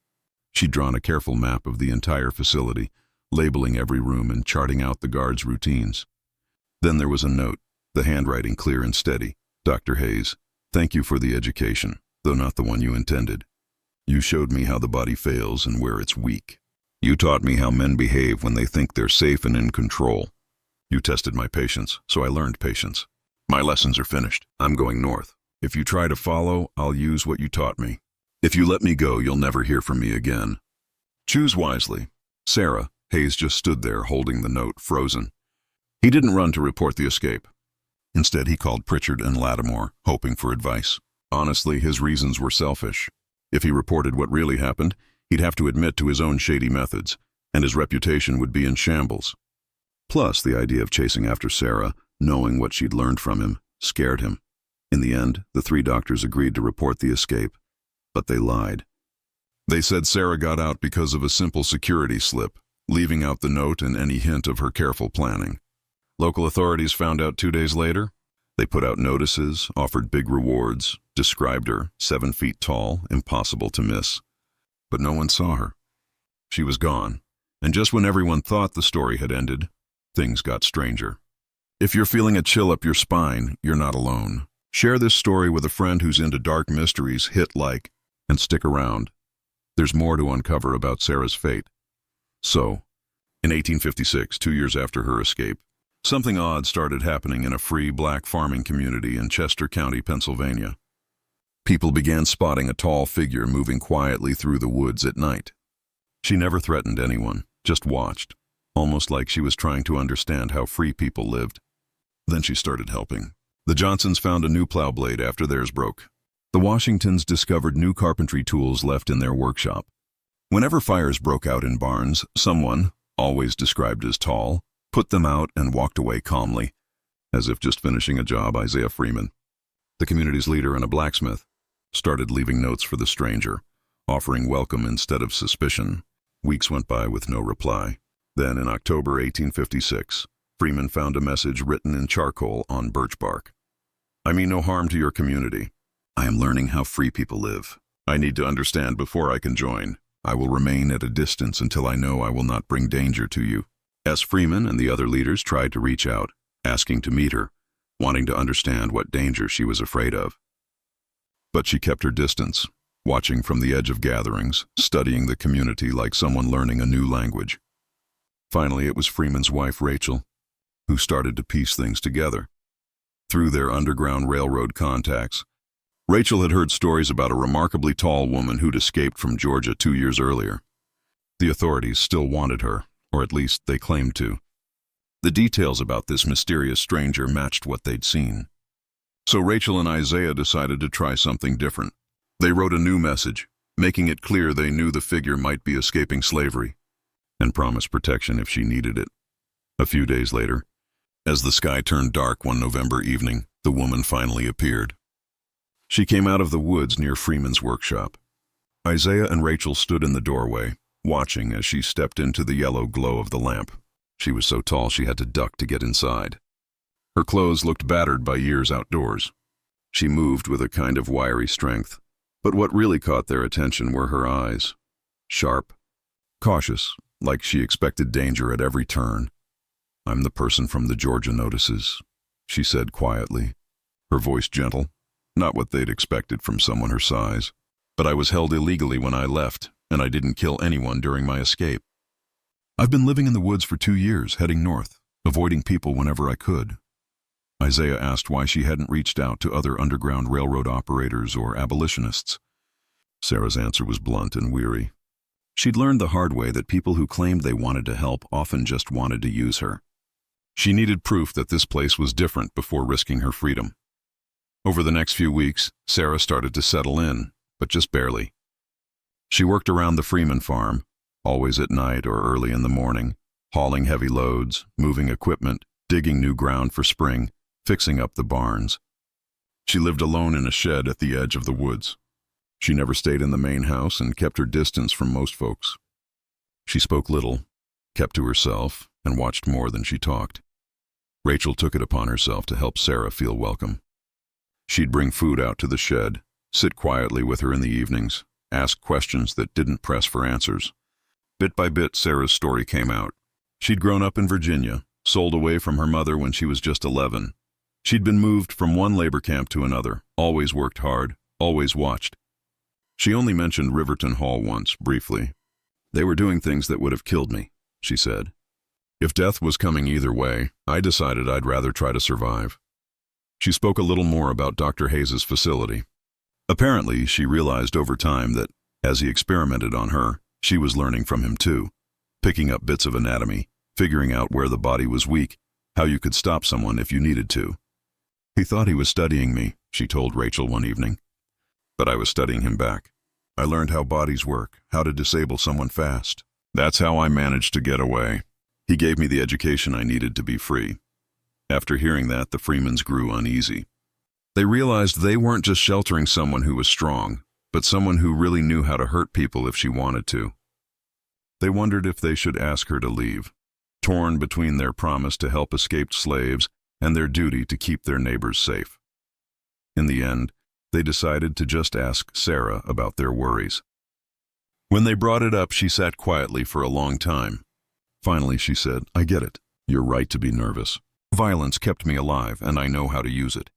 She'd drawn a careful map of the entire facility, labeling every room and charting out the guards' routines. Then there was a note, the handwriting clear and steady. "Dr. Hayes, thank you for the education, though not the one you intended. You showed me how the body fails and where it's weak. You taught me how men behave when they think they're safe and in control. You tested my patience, so I learned patience. My lessons are finished. I'm going north. If you try to follow, I'll use what you taught me. If you let me go, you'll never hear from me again. Choose wisely." Sarah, Hayes just stood there holding the note, frozen. He didn't run to report the escape. Instead, he called Pritchard and Lattimore, hoping for advice. Honestly, his reasons were selfish. If he reported what really happened, he'd have to admit to his own shady methods, and his reputation would be in shambles. Plus, the idea of chasing after Sarah, knowing what she'd learned from him, scared him. In the end, the 3 doctors agreed to report the escape, but they lied. They said Sarah got out because of a simple security slip, leaving out the note and any hint of her careful planning. Local authorities found out 2 days later. They put out notices, offered big rewards, described her, 7 feet tall, impossible to miss. But no one saw her. She was gone, and just when everyone thought the story had ended, things got stranger. If you're feeling a chill up your spine, you're not alone. Share this story with a friend who's into dark mysteries, hit like, and stick around. There's more to uncover about Sarah's fate. So, in 1856, 2 years after her escape, something odd started happening in a free black farming community in Chester County, Pennsylvania. People began spotting a tall figure moving quietly through the woods at night. She never threatened anyone, just watched, almost like she was trying to understand how free people lived. Then she started helping. The Johnsons found a new plow blade after theirs broke. The Washingtons discovered new carpentry tools left in their workshop. Whenever fires broke out in barns, someone, always described as tall, put them out and walked away calmly, as if just finishing a job. Isaiah Freeman, the community's leader and a blacksmith, started leaving notes for the stranger, offering welcome instead of suspicion. Weeks went by with no reply. Then, in October 1856, Freeman found a message written in charcoal on birch bark. "I mean no harm to your community. I am learning how free people live. I need to understand before I can join. I will remain at a distance until I know I will not bring danger to you." As Freeman and the other leaders tried to reach out, asking to meet her, wanting to understand what danger she was afraid of. But she kept her distance, watching from the edge of gatherings, studying the community like someone learning a new language. Finally, it was Freeman's wife, Rachel, who started to piece things together. Through their Underground Railroad contacts, Rachel had heard stories about a remarkably tall woman who'd escaped from Georgia 2 years earlier. The authorities still wanted her, or at least they claimed to. The details about this mysterious stranger matched what they'd seen. So Rachel and Isaiah decided to try something different. They wrote a new message, making it clear they knew the figure might be escaping slavery, and promised protection if she needed it. A few days later, as the sky turned dark one November evening, the woman finally appeared. She came out of the woods near Freeman's workshop. Isaiah and Rachel stood in the doorway, watching as she stepped into the yellow glow of the lamp. She was so tall she had to duck to get inside. Her clothes looked battered by years outdoors. She moved with a kind of wiry strength, but what really caught their attention were her eyes. Sharp, cautious, like she expected danger at every turn. "I'm the person from the Georgia notices," she said quietly, her voice gentle, not what they'd expected from someone her size. "But I was held illegally when I left, and I didn't kill anyone during my escape. I've been living in the woods for 2 years, heading north, avoiding people whenever I could." Isaiah asked why she hadn't reached out to other Underground Railroad operators or abolitionists. Sarah's answer was blunt and weary. She'd learned the hard way that people who claimed they wanted to help often just wanted to use her. She needed proof that this place was different before risking her freedom. Over the next few weeks, Sarah started to settle in, but just barely. She worked around the Freeman farm, always at night or early in the morning, hauling heavy loads, moving equipment, digging new ground for spring, fixing up the barns. She lived alone in a shed at the edge of the woods. She never stayed in the main house and kept her distance from most folks. She spoke little, kept to herself, and watched more than she talked. Rachel took it upon herself to help Sarah feel welcome. She'd bring food out to the shed, sit quietly with her in the evenings, ask questions that didn't press for answers. Bit by bit, Sarah's story came out. She'd grown up in Virginia, sold away from her mother when she was just 11. She'd been moved from one labor camp to another, always worked hard, always watched. She only mentioned Riverton Hall once, briefly. "They were doing things that would have killed me," she said. "If death was coming either way, I decided I'd rather try to survive." She spoke a little more about Dr. Hayes' facility. Apparently, she realized over time that, as he experimented on her, she was learning from him too, picking up bits of anatomy, figuring out where the body was weak, how you could stop someone if you needed to. "He thought he was studying me," she told Rachel one evening. "But I was studying him back. I learned how bodies work, how to disable someone fast. That's how I managed to get away. He gave me the education I needed to be free." After hearing that, the Freemans grew uneasy. They realized they weren't just sheltering someone who was strong, but someone who really knew how to hurt people if she wanted to. They wondered if they should ask her to leave, torn between their promise to help escaped slaves and their duty to keep their neighbors safe. In the end, they decided to just ask Sarah about their worries. When they brought it up, she sat quietly for a long time. Finally, she said, "I get it. You're right to be nervous. Violence kept me alive, and I know how to use it.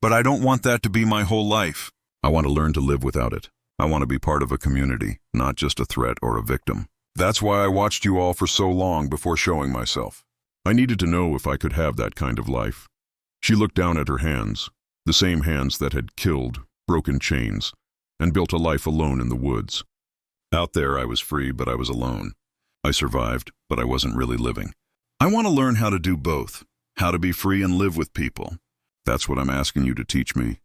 But I don't want that to be my whole life. I want to learn to live without it. I want to be part of a community, not just a threat or a victim. That's why I watched you all for so long before showing myself. I needed to know if I could have that kind of life. She looked down at her hands, the same hands that had killed, broken chains, and built a life alone in the woods. Out there I was free, but I was alone. I survived, but I wasn't really living. I want to learn how to do both, how to be free and live with people. That's what I'm asking you to teach me.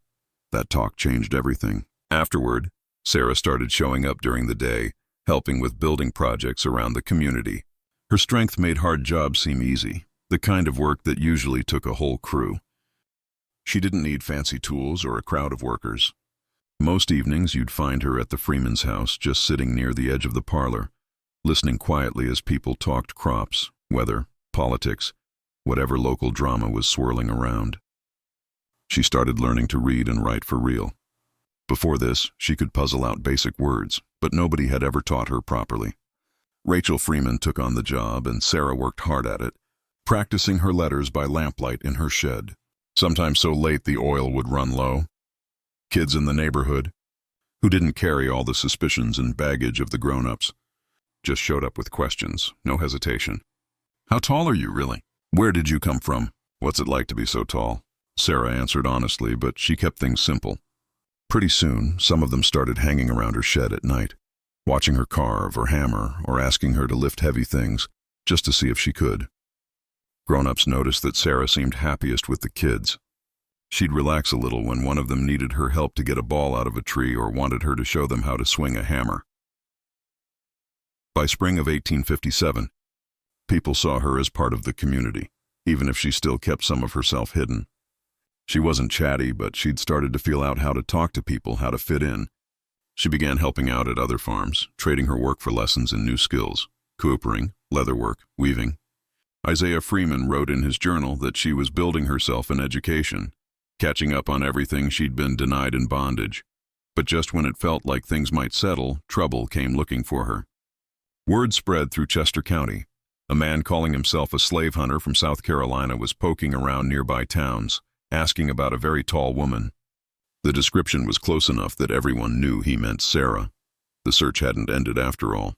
That talk changed everything. Afterward, Sarah started showing up during the day, helping with building projects around the community. Her strength made hard jobs seem easy, the kind of work that usually took a whole crew. She didn't need fancy tools or a crowd of workers. Most evenings you'd find her at the Freeman's house, just sitting near the edge of the parlor, listening quietly as people talked crops, weather, politics, whatever local drama was swirling around. She started learning to read and write for real. Before this, she could puzzle out basic words, but nobody had ever taught her properly. Rachel Freeman took on the job, and Sarah worked hard at it, practicing her letters by lamplight in her shed. Sometimes so late the oil would run low. Kids in the neighborhood, who didn't carry all the suspicions and baggage of the grown-ups, just showed up with questions, no hesitation. How tall are you, really? Where did you come from? What's it like to be so tall? Sarah answered honestly, but she kept things simple. Pretty soon, some of them started hanging around her shed at night, watching her carve or hammer or asking her to lift heavy things just to see if she could. Grown-ups noticed that Sarah seemed happiest with the kids. She'd relax a little when one of them needed her help to get a ball out of a tree or wanted her to show them how to swing a hammer. By spring of 1857, people saw her as part of the community, even if she still kept some of herself hidden. She wasn't chatty, but she'd started to feel out how to talk to people, how to fit in. She began helping out at other farms, trading her work for lessons in new skills, coopering, leatherwork, weaving. Isaiah Freeman wrote in his journal that she was building herself an education, catching up on everything she'd been denied in bondage. But just when it felt like things might settle, trouble came looking for her. Word spread through Chester County. A man calling himself a slave hunter from South Carolina was poking around nearby towns, asking about a very tall woman. The description was close enough that everyone knew he meant Sarah. The search hadn't ended after all.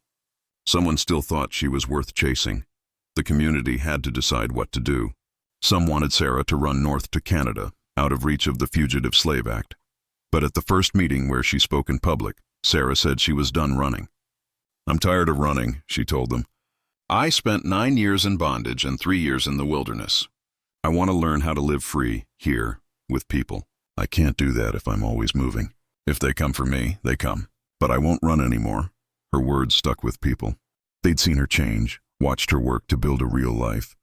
Someone still thought she was worth chasing. The community had to decide what to do. Some wanted Sarah to run north to Canada, out of reach of the Fugitive Slave Act. But at the first meeting where she spoke in public, Sarah said she was done running. "I'm tired of running," she told them. "I spent 9 years in bondage and 3 years in the wilderness. I want to learn how to live free, here, with people. I can't do that if I'm always moving. If they come for me, they come. But I won't run anymore." Her words stuck with people. They'd seen her change, watched her work to build a real life.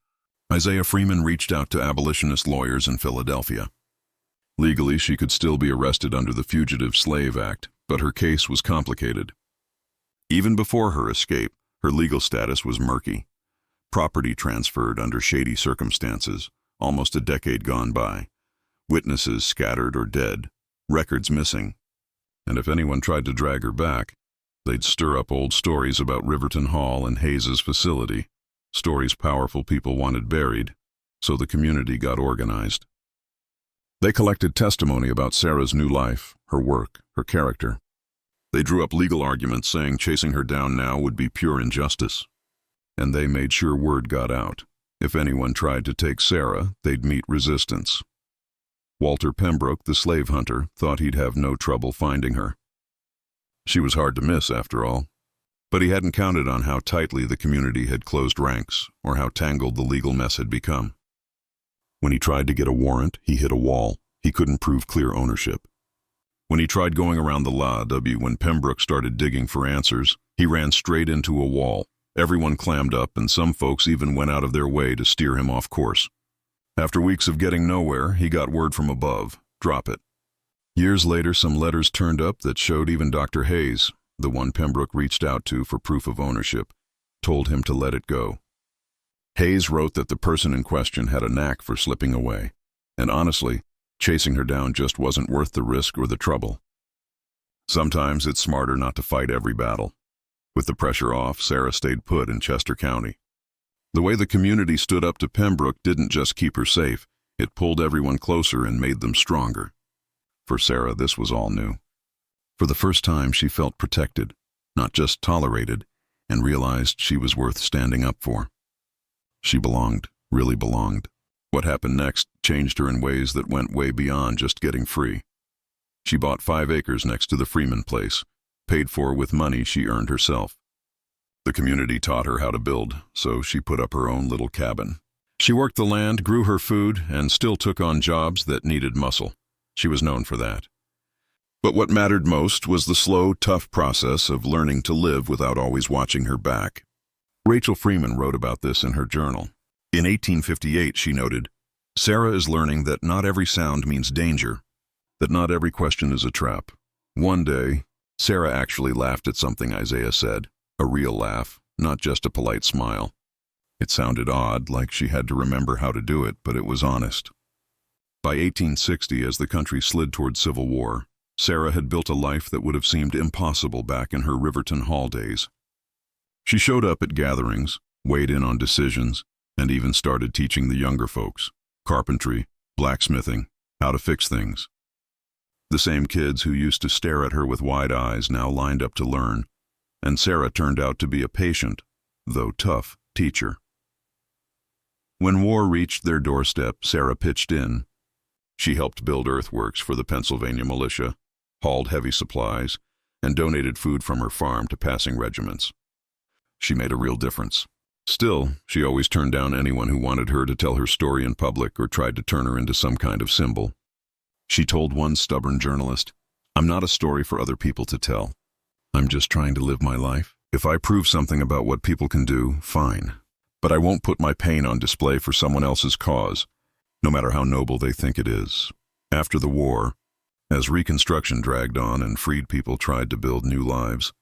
Isaiah Freeman reached out to abolitionist lawyers in Philadelphia. Legally, she could still be arrested under the Fugitive Slave Act, but her case was complicated. Even before her escape, her legal status was murky. Property transferred under shady circumstances, almost a decade gone by. Witnesses scattered or dead, records missing. And if anyone tried to drag her back, they'd stir up old stories about Riverton Hall and Hayes's facility, stories powerful people wanted buried, so the community got organized. They collected testimony about Sarah's new life, her work, her character. They drew up legal arguments saying chasing her down now would be pure injustice. And they made sure word got out. If anyone tried to take Sarah, they'd meet resistance. Walter Pembroke, the slave hunter, thought he'd have no trouble finding her. She was hard to miss, after all. But he hadn't counted on how tightly the community had closed ranks, or how tangled the legal mess had become. When he tried to get a warrant, he hit a wall. He couldn't prove clear ownership. When he tried going around the Law W, when Pembroke started digging for answers, he ran straight into a wall. Everyone clammed up, and some folks even went out of their way to steer him off course. After weeks of getting nowhere, he got word from above, drop it. Years later, some letters turned up that showed even Dr. Hayes, the one Pembroke reached out to for proof of ownership, told him to let it go. Hayes wrote that the person in question had a knack for slipping away, and honestly, chasing her down just wasn't worth the risk or the trouble. Sometimes it's smarter not to fight every battle. With the pressure off, Sarah stayed put in Chester County. The way the community stood up to Pembroke didn't just keep her safe, it pulled everyone closer and made them stronger. For Sarah, this was all new. For the first time, she felt protected, not just tolerated, and realized she was worth standing up for. She belonged, really belonged. What happened next changed her in ways that went way beyond just getting free. She bought 5 acres next to the Freeman place, paid for with money she earned herself. The community taught her how to build, so she put up her own little cabin. She worked the land, grew her food, and still took on jobs that needed muscle. She was known for that. But what mattered most was the slow, tough process of learning to live without always watching her back. Rachel Freeman wrote about this in her journal. In 1858, she noted, "Sarah is learning that not every sound means danger, that not every question is a trap." One day, Sarah actually laughed at something Isaiah said, a real laugh, not just a polite smile. It sounded odd, like she had to remember how to do it, but it was honest. By 1860, as the country slid toward civil war, Sarah had built a life that would have seemed impossible back in her Riverton Hall days. She showed up at gatherings, weighed in on decisions, and even started teaching the younger folks carpentry, blacksmithing, how to fix things. The same kids who used to stare at her with wide eyes now lined up to learn, and Sarah turned out to be a patient, though tough, teacher. When war reached their doorstep, Sarah pitched in. She helped build earthworks for the Pennsylvania militia, hauled heavy supplies, and donated food from her farm to passing regiments. She made a real difference. Still, she always turned down anyone who wanted her to tell her story in public or tried to turn her into some kind of symbol. She told one stubborn journalist, "I'm not a story for other people to tell. I'm just trying to live my life. If I prove something about what people can do, fine. But I won't put my pain on display for someone else's cause, no matter how noble they think it is." After the war, as Reconstruction dragged on and freed people tried to build new lives,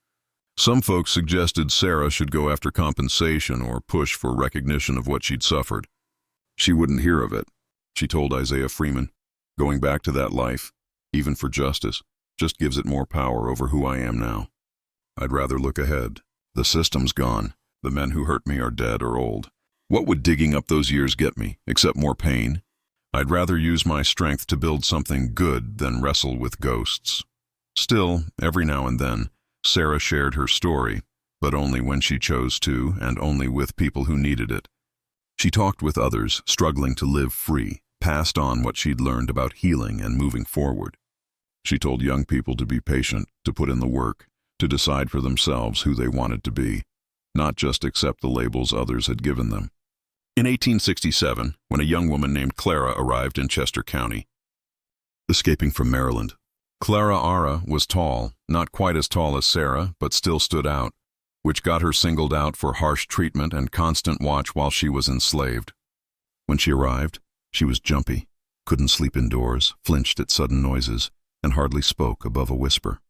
some folks suggested Sarah should go after compensation or push for recognition of what she'd suffered. She wouldn't hear of it. She told Isaiah Freeman, "Going back to that life, even for justice, just gives it more power over who I am now. I'd rather look ahead. The system's gone. The men who hurt me are dead or old. What would digging up those years get me, except more pain? I'd rather use my strength to build something good than wrestle with ghosts." Still, every now and then, Sarah shared her story, but only when she chose to and only with people who needed it. She talked with others struggling to live free, passed on what she'd learned about healing and moving forward. She told young people to be patient, to put in the work, to decide for themselves who they wanted to be, not just accept the labels others had given them. In 1867, when a young woman named Clara arrived in Chester County, escaping from Maryland, Clara Ara was tall, not quite as tall as Sarah, but still stood out, which got her singled out for harsh treatment and constant watch while she was enslaved. When she arrived, she was jumpy, couldn't sleep indoors, flinched at sudden noises, and hardly spoke above a whisper.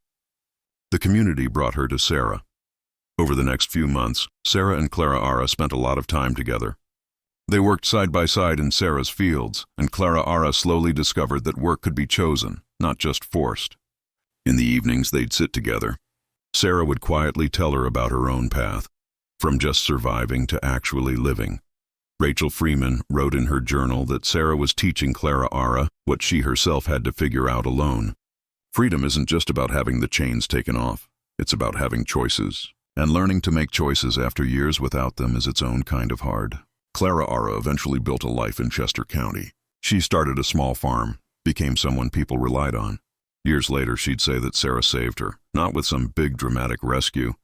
The community brought her to Sarah. Over the next few months, Sarah and Clara Ara spent a lot of time together. They worked side by side in Sarah's fields, and Clara Ara slowly discovered that work could be chosen, not just forced. In the evenings, they'd sit together. Sarah would quietly tell her about her own path, from just surviving to actually living. Rachel Freeman wrote in her journal that Sarah was teaching Clara Ara what she herself had to figure out alone. Freedom isn't just about having the chains taken off. It's about having choices, and learning to make choices after years without them is its own kind of hard. Clara Ara eventually built a life in Chester County. She started a small farm, became someone people relied on. Years later, she'd say that Sarah saved her, not with some big dramatic rescue,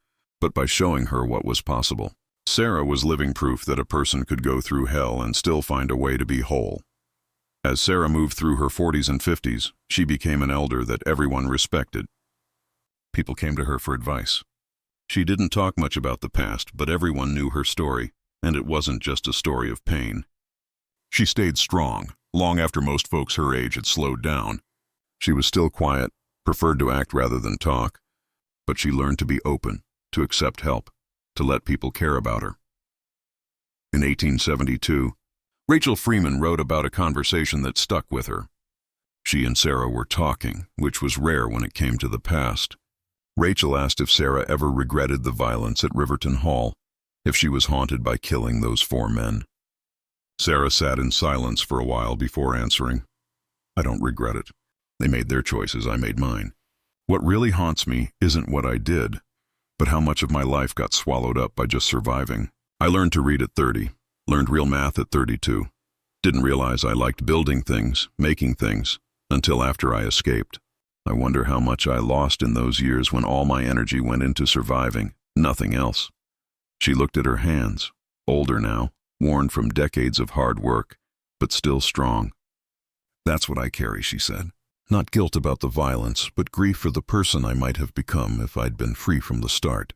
but by showing her what was possible. Sarah was living proof that a person could go through hell and still find a way to be whole. As Sarah moved through her 40s and 50s, she became an elder that everyone respected. People came to her for advice. She didn't talk much about the past, but everyone knew her story, and it wasn't just a story of pain. She stayed strong, long after most folks her age had slowed down. She was still quiet, preferred to act rather than talk, but she learned to be open, to accept help, to let people care about her. In 1872, Rachel Freeman wrote about a conversation that stuck with her. She and Sarah were talking, which was rare when it came to the past. Rachel asked if Sarah ever regretted the violence at Riverton Hall, if she was haunted by killing those 4 men. Sarah sat in silence for a while before answering, "I don't regret it. They made their choices, I made mine. What really haunts me isn't what I did, but how much of my life got swallowed up by just surviving. I learned to read at 30, learned real math at 32. Didn't realize I liked building things, making things, until after I escaped. I wonder how much I lost in those years when all my energy went into surviving, nothing else. She looked at her hands, older now, worn from decades of hard work, but still strong. That's what I carry, she said. Not guilt about the violence, but grief for the person I might have become if I'd been free from the start.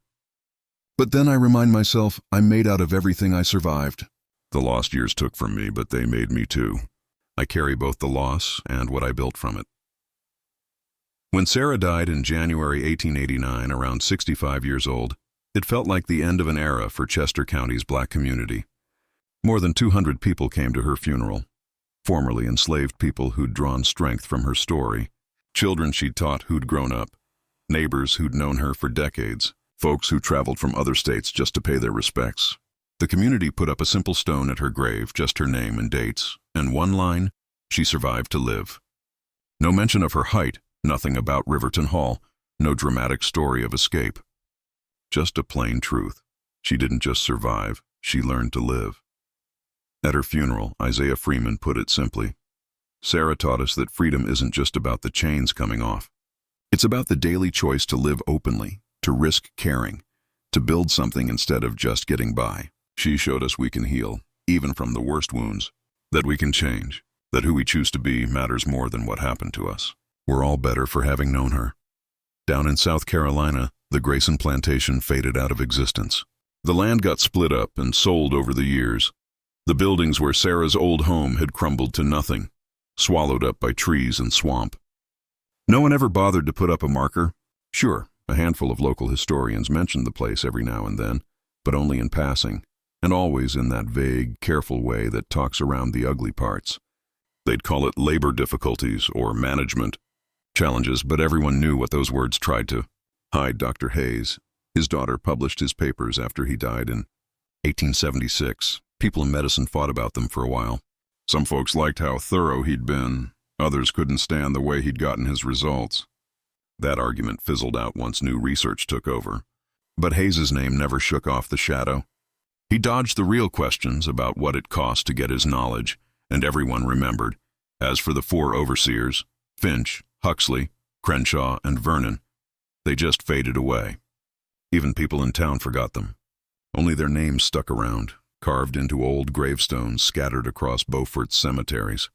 But then I remind myself I'm made out of everything I survived. The lost years took from me, but they made me too. I carry both the loss and what I built from it. When Sarah died in January 1889, around 65 years old, it felt like the end of an era for Chester County's black community. More than 200 people came to her funeral. Formerly enslaved people who'd drawn strength from her story, children she'd taught who'd grown up, neighbors who'd known her for decades, folks who traveled from other states just to pay their respects. The community put up a simple stone at her grave, just her name and dates, and one line, she survived to live. No mention of her height, nothing about Riverton Hall, no dramatic story of escape. Just a plain truth. She didn't just survive, she learned to live. At her funeral, Isaiah Freeman put it simply. Sarah taught us that freedom isn't just about the chains coming off. It's about the daily choice to live openly, to risk caring, to build something instead of just getting by. She showed us we can heal, even from the worst wounds, that we can change, that who we choose to be matters more than what happened to us. We're all better for having known her. Down in South Carolina, the Grayson plantation faded out of existence. The land got split up and sold over the years. The buildings where Sarah's old home had crumbled to nothing, swallowed up by trees and swamp. No one ever bothered to put up a marker. Sure, a handful of local historians mentioned the place every now and then, but only in passing, and always in that vague, careful way that talks around the ugly parts. They'd call it labor difficulties or management challenges, but everyone knew what those words tried to hide. Dr. Hayes, his daughter, published his papers after he died in 1876. People in medicine fought about them for a while. Some folks liked how thorough he'd been. Others couldn't stand the way he'd gotten his results. That argument fizzled out once new research took over. But Hayes's name never shook off the shadow. He dodged the real questions about what it cost to get his knowledge, and everyone remembered. As for the four overseers, Finch, Huxley, Crenshaw, and Vernon, they just faded away. Even people in town forgot them. Only their names stuck around, carved into old gravestones scattered across Beaufort's cemeteries.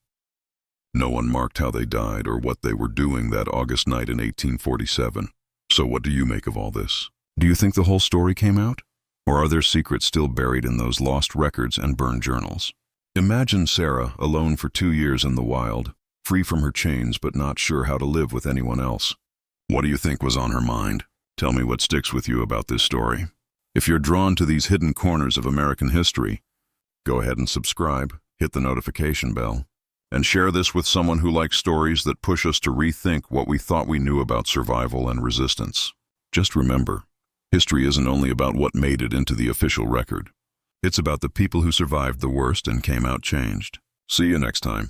No one marked how they died or what they were doing that August night in 1847. So what do you make of all this? Do you think the whole story came out? Or are there secrets still buried in those lost records and burned journals? Imagine Sarah alone for 2 years in the wild, free from her chains but not sure how to live with anyone else. What do you think was on her mind? Tell me what sticks with you about this story. If you're drawn to these hidden corners of American history, go ahead and subscribe, hit the notification bell, and share this with someone who likes stories that push us to rethink what we thought we knew about survival and resistance. Just remember, history isn't only about what made it into the official record. It's about the people who survived the worst and came out changed. See you next time.